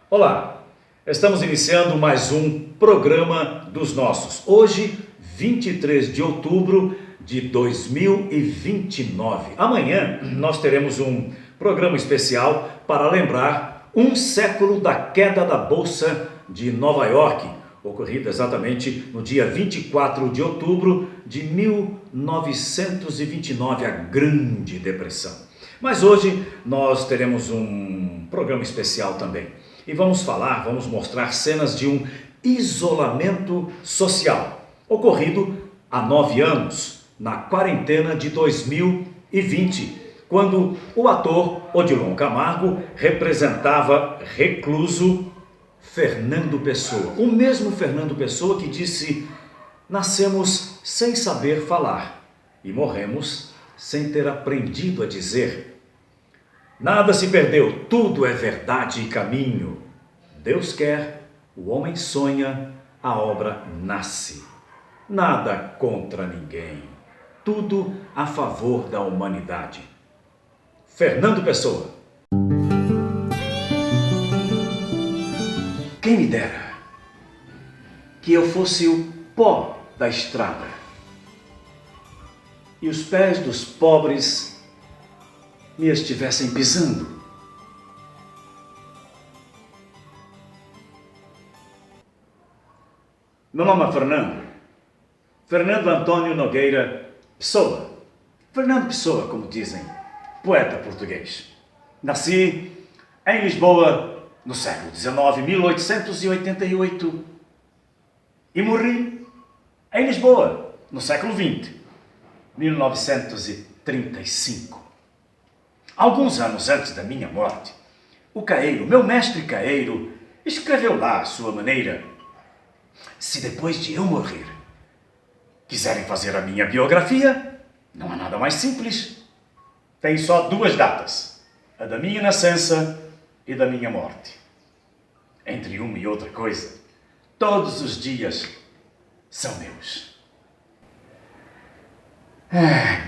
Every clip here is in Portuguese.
Olá, estamos iniciando mais um programa dos nossos. Hoje, 23 de outubro de 2029. Amanhã nós teremos um programa especial para lembrar um século da queda da Bolsa de Nova York, ocorrida exatamente no dia 24 de outubro de 1929, a Grande Depressão. Mas hoje nós teremos um programa especial também. E vamos mostrar cenas de um isolamento social, ocorrido há 9 anos, na quarentena de 2020, quando o ator Odilon Camargo representava recluso Fernando Pessoa. O mesmo Fernando Pessoa que disse: nascemos sem saber falar e morremos sem ter aprendido a dizer. Nada se perdeu, tudo é verdade e caminho. Deus quer, o homem sonha, a obra nasce. Nada contra ninguém, tudo a favor da humanidade. Fernando Pessoa. Quem me dera que eu fosse o pó da estrada e os pés dos pobres me estivessem pisando. Meu nome é Fernando Antônio Nogueira Pessoa. Fernando Pessoa, como dizem, poeta português. Nasci em Lisboa no século XIX, 1888, e morri em Lisboa no século XX, 1935. Alguns anos antes da minha morte, o Caeiro, meu mestre Caeiro, escreveu lá à sua maneira: se depois de eu morrer quiserem fazer a minha biografia, não há nada mais simples. Tem só 2 datas, a da minha nascença e da minha morte. Entre uma e outra coisa, todos os dias são meus.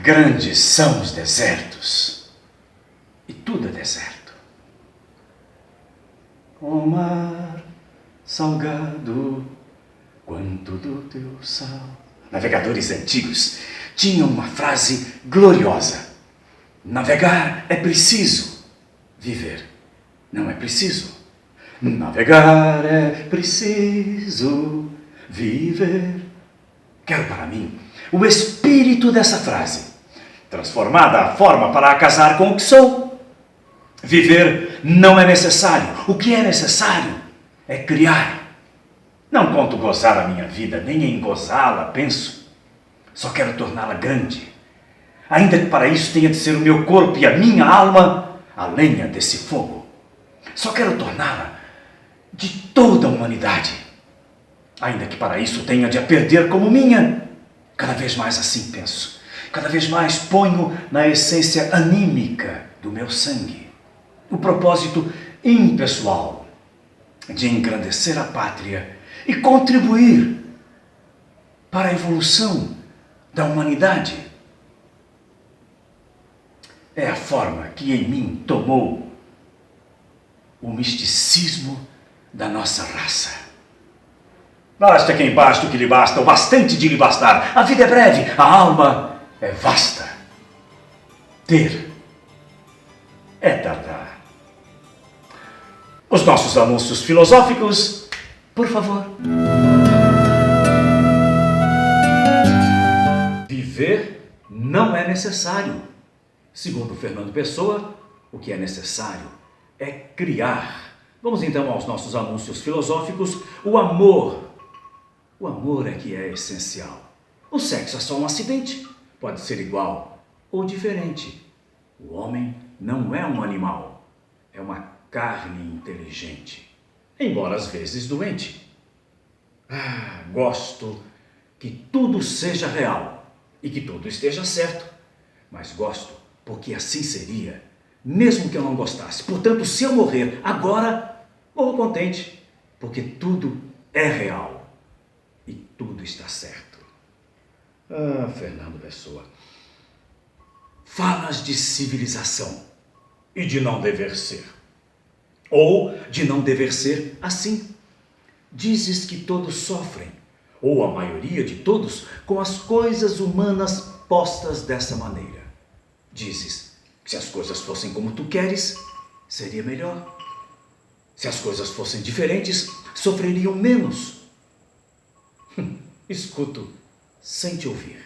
Grandes são os desertos. E tudo é deserto. O mar salgado, quanto do teu sal. Navegadores antigos tinham uma frase gloriosa: navegar é preciso, viver não é preciso. Navegar é preciso, viver. Quero para mim o espírito dessa frase, transformada a forma para casar com o que sou. Viver não é necessário. O que é necessário é criar. Não conto gozar a minha vida, nem em gozá-la penso. Só quero torná-la grande. Ainda que para isso tenha de ser o meu corpo e a minha alma a lenha desse fogo. Só quero torná-la de toda a humanidade. Ainda que para isso tenha de a perder como minha. Cada vez mais assim penso. Cada vez mais ponho na essência anímica do meu sangue o propósito impessoal de engrandecer a pátria e contribuir para a evolução da humanidade. É a forma que em mim tomou o misticismo da nossa raça. Basta quem basta o que lhe basta, o bastante de lhe bastar. A vida é breve, a alma é vasta. Ter é tardar. Os nossos anúncios filosóficos, por favor. Viver não é necessário. Segundo Fernando Pessoa, o que é necessário é criar. Vamos então aos nossos anúncios filosóficos. O amor. O amor é que é essencial. O sexo é só um acidente. Pode ser igual ou diferente. O homem não é um animal. É uma carne inteligente, embora às vezes doente. Gosto que tudo seja real e que tudo esteja certo, mas gosto porque assim seria, mesmo que eu não gostasse. Portanto, se eu morrer agora, morro contente, porque tudo é real e tudo está certo. Fernando Pessoa, falas de civilização e de não dever ser. ou de não dever ser assim. Dizes que todos sofrem, ou a maioria de todos, com as coisas humanas postas dessa maneira. Dizes que se as coisas fossem como tu queres, seria melhor. Se as coisas fossem diferentes, sofreriam menos. Escuto sem te ouvir.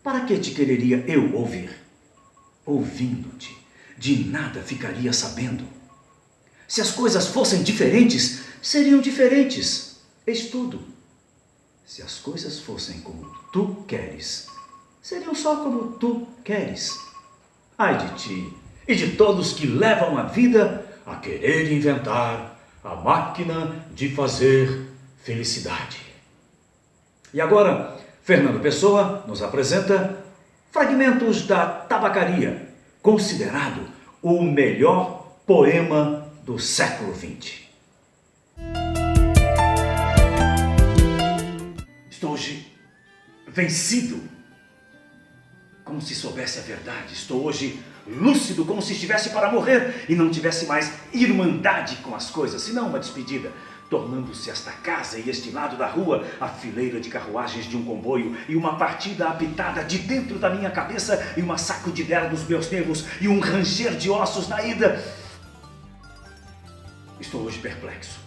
Para que te quereria eu ouvir? Ouvindo-te, de nada ficaria sabendo. Se as coisas fossem diferentes, seriam diferentes. Eis tudo. Se as coisas fossem como tu queres, seriam só como tu queres. Ai de ti e de todos que levam a vida a querer inventar a máquina de fazer felicidade. E agora, Fernando Pessoa nos apresenta Fragmentos da Tabacaria, considerado o melhor poema do século XX. Estou hoje vencido, como se soubesse a verdade. Estou hoje lúcido, como se estivesse para morrer e não tivesse mais irmandade com as coisas, senão uma despedida, tornando-se esta casa e este lado da rua a fileira de carruagens de um comboio e uma partida apitada de dentro da minha cabeça e uma sacudidela nos meus nervos e um ranger de ossos na ida. Estou hoje perplexo,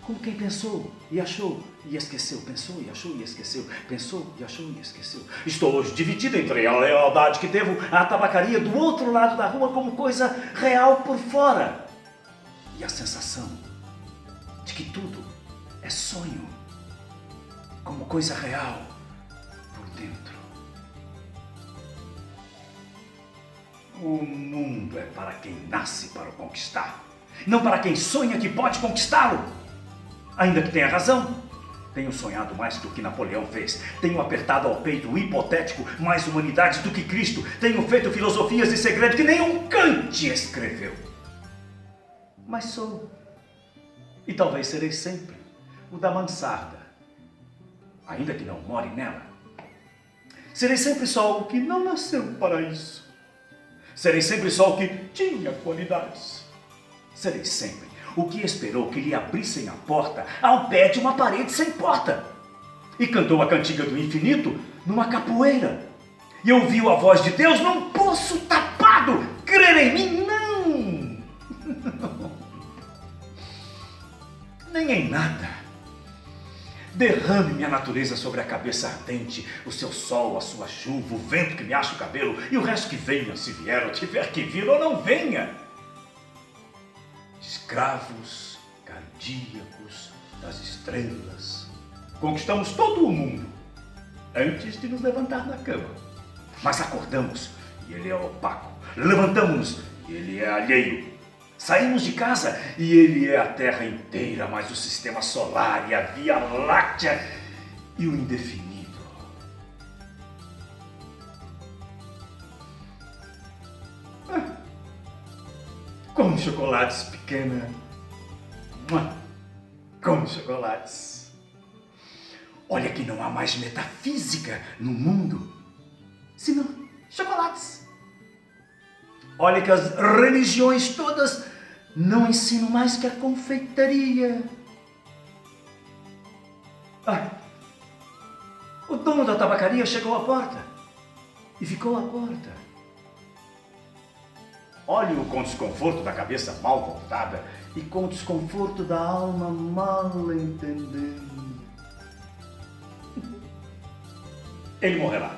como quem pensou e achou e esqueceu, pensou e achou e esqueceu, pensou e achou e esqueceu. Estou hoje dividido entre a lealdade que devo à tabacaria do outro lado da rua como coisa real por fora e a sensação de que tudo é sonho, como coisa real por dentro. O mundo é para quem nasce para o conquistar, não para quem sonha que pode conquistá-lo. Ainda que tenha razão, tenho sonhado mais do que Napoleão fez. Tenho apertado ao peito o hipotético mais humanidade do que Cristo. Tenho feito filosofias de segredo que nenhum Kant escreveu. Mas sou, e talvez serei sempre, o da mansarda, ainda que não more nela. Serei sempre só o que não nasceu para isso. Serei sempre só o que tinha qualidades. Serei sempre o que esperou que lhe abrissem a porta ao pé de uma parede sem porta. E cantou a cantiga do infinito numa capoeira. E ouviu a voz de Deus num poço tapado. Crer em mim, não. Nem em nada. Derrame minha natureza sobre a cabeça ardente, o seu sol, a sua chuva, o vento que me acha o cabelo, e o resto que venha, se vier ou tiver que vir ou não venha. Escravos cardíacos das estrelas, conquistamos todo o mundo antes de nos levantar da cama. Mas acordamos e ele é opaco. Levantamos-nos e ele é alheio. Saímos de casa e ele é a Terra inteira, mais o Sistema Solar e a Via Láctea e o indefinido. Come chocolates, pequena. Come chocolates. Olha que não há mais metafísica no mundo, senão chocolates. Olha que as religiões todas não ensinam mais que a confeitaria. O dono da tabacaria chegou à porta e ficou à porta. Olhe-o com o desconforto da cabeça mal voltada e com o desconforto da alma mal entendendo. Ele morrerá.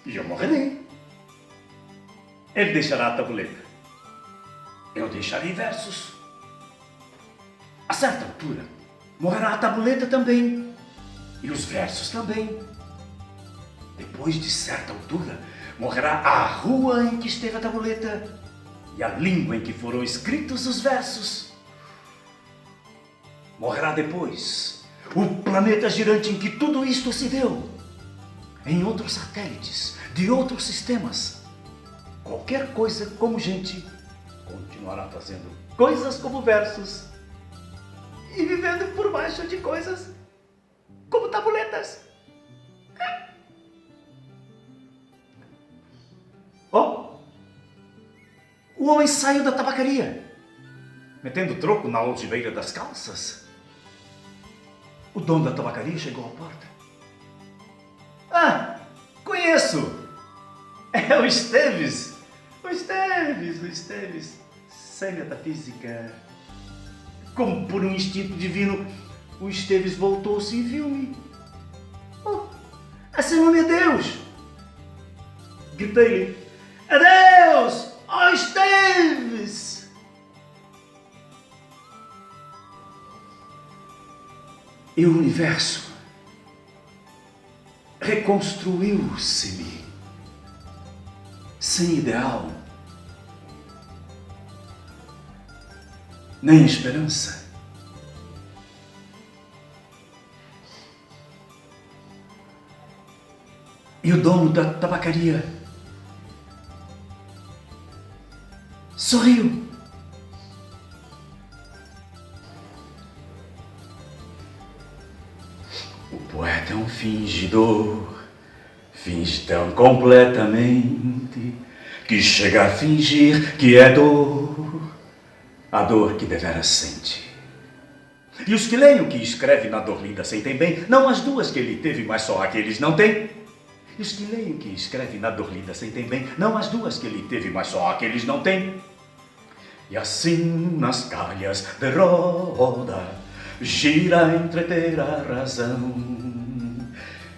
E eu morrerei. Ele deixará a tabuleta. Eu deixarei versos. A certa altura, morrerá a tabuleta também. E os versos também. Depois de certa altura, morrerá a rua em que esteve a tabuleta e a língua em que foram escritos os versos. Morrerá depois o planeta girante em que tudo isto se deu, em outros satélites de outros sistemas. Qualquer coisa como gente continuará fazendo coisas como versos e vivendo por baixo de coisas como tabuletas. O homem saiu da tabacaria metendo troco na algibeira das calças. O dono da tabacaria chegou à porta. Ah, conheço! É o Esteves! O Esteves! Sem metafísica. Como por um instinto divino, o Esteves voltou-se e viu-me. Oh, esse nome é Deus! Gritei-lhe: adeus, ó Esteves! E o universo reconstruiu-se-me sem ideal, nem esperança. E o dono da tabacaria sorriu. O poeta é um fingidor, finge tão completamente que chega a fingir que é dor, a dor que deveras sente. E os que leem o que escreve na dor linda sentem bem, não as duas que ele teve, mas só a que eles não têm. E os que leem o que escreve na dor linda sentem bem, não as duas que ele teve, mas só a que eles não têm. E assim nas calhas de roda gira a entreter a razão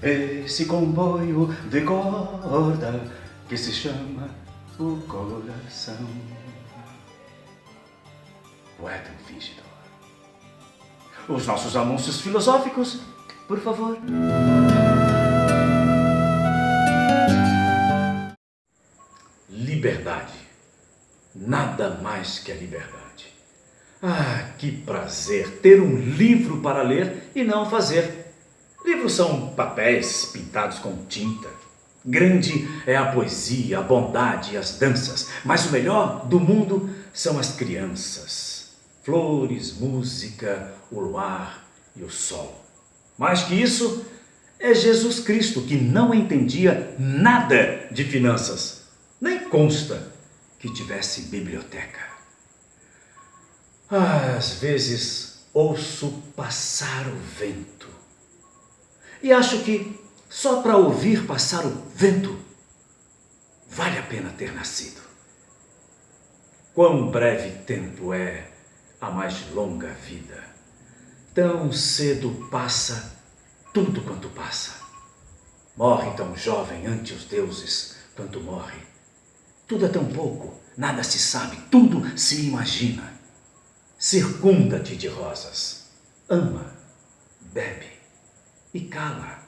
esse comboio de corda que se chama o coração. Poeta e fingidor. Os nossos anúncios filosóficos, por favor. Liberdade. Nada mais que a liberdade. Ah, que prazer ter um livro para ler e não fazer. Livros são papéis pintados com tinta. Grande é a poesia, a bondade e as danças, mas o melhor do mundo são as crianças. Flores, música, o luar e o sol. Mais que isso, é Jesus Cristo, que não entendia nada de finanças. Nem consta que tivesse biblioteca. Às vezes ouço passar o vento e acho que só para ouvir passar o vento vale a pena ter nascido. Quão breve tempo é a mais longa vida. Tão cedo passa tudo quanto passa. Morre tão jovem ante os deuses quanto morre. Tudo é tão pouco, nada se sabe, tudo se imagina. Circunda-te de rosas, ama, bebe e cala.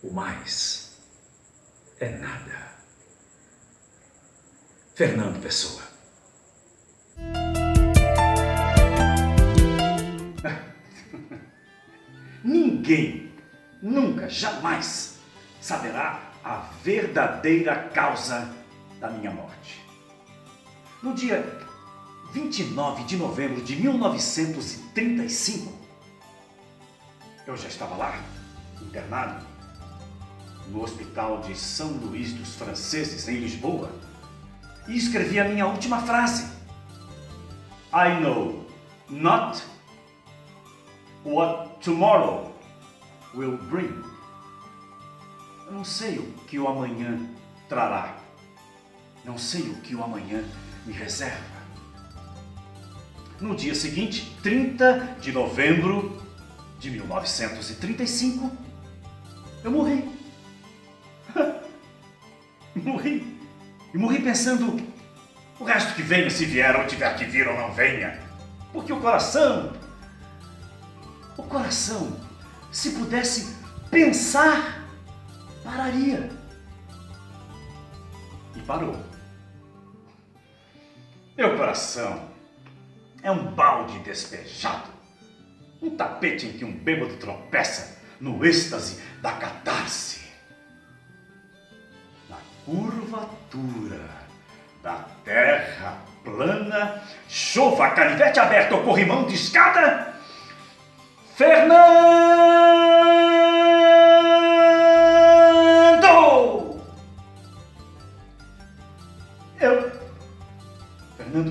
O mais é nada. Fernando Pessoa. Ninguém, nunca, jamais saberá a verdadeira causa da minha morte. No dia 29 de novembro de 1935, eu já estava lá, internado, no Hospital de São Luís dos Franceses, em Lisboa, e escrevi a minha última frase. I know not what tomorrow will bring. Eu não sei o que o amanhã trará. Não sei o que o amanhã me reserva. No dia seguinte, 30 de novembro de 1935, eu morri. Morri. E morri pensando, o resto que venha, se vier ou tiver que vir ou não venha. Porque o coração, se pudesse pensar, pararia. E parou. Meu coração é um balde despejado, um tapete em que um bêbado tropeça no êxtase da catarse. Na curvatura da terra plana, chova, canivete aberto ou corrimão de escada, Fernando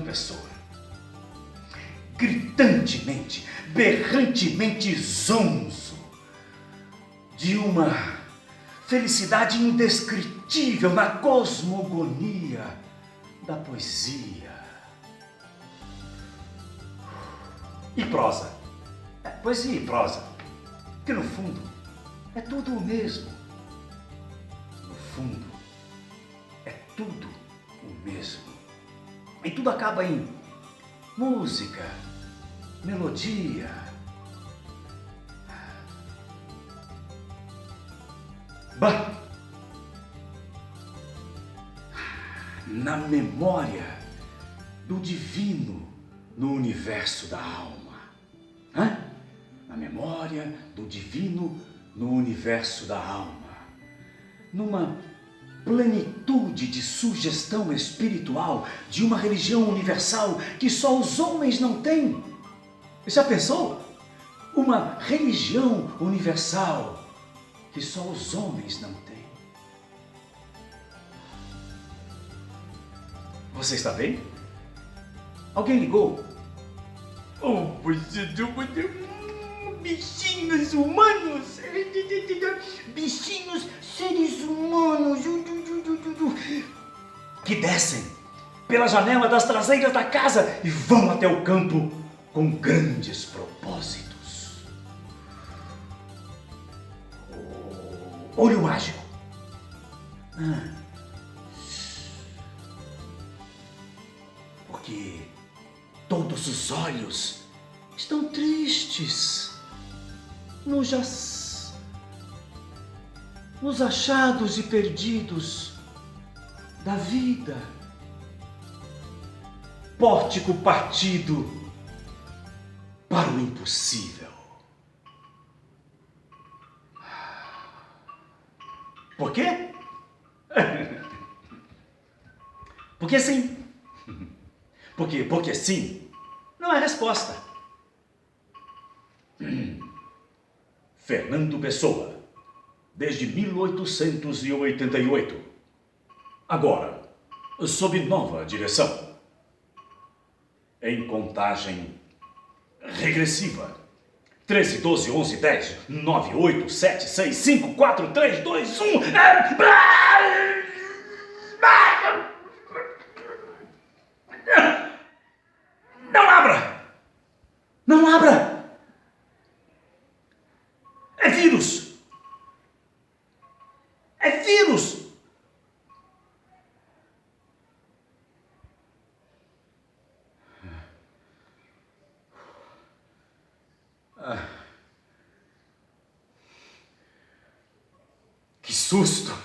Pessoa, gritantemente, berrantemente zonzo, de uma felicidade indescritível na cosmogonia da poesia. E prosa. Poesia e prosa, que no fundo é tudo o mesmo. No fundo, é tudo o mesmo. E tudo acaba em música, melodia. Bah! Na memória do divino no universo da alma. Hã? Na memória do divino no universo da alma. Numa plenitude de sugestão espiritual de uma religião universal que só os homens não têm. Já pensou? Uma religião universal que só os homens não têm. Você está bem? Alguém ligou? Oh, bichinhos humanos! Bichinhos, seres humanos! Que descem pela janela das traseiras da casa e vão até o campo com grandes propósitos. Olho mágico. Porque todos os olhos estão tristes nos achados e perdidos da vida. Pórtico partido para o impossível. Por quê? Porque sim. Porque sim não é resposta. Fernando Pessoa, desde 1888. Agora, sob nova direção. Em contagem regressiva. 13, 12, 11, 10, 9, 8, 7, 6, 5, 4, 3, 2, 1... Não abra! Não abra! É vírus! É vírus! Que susto!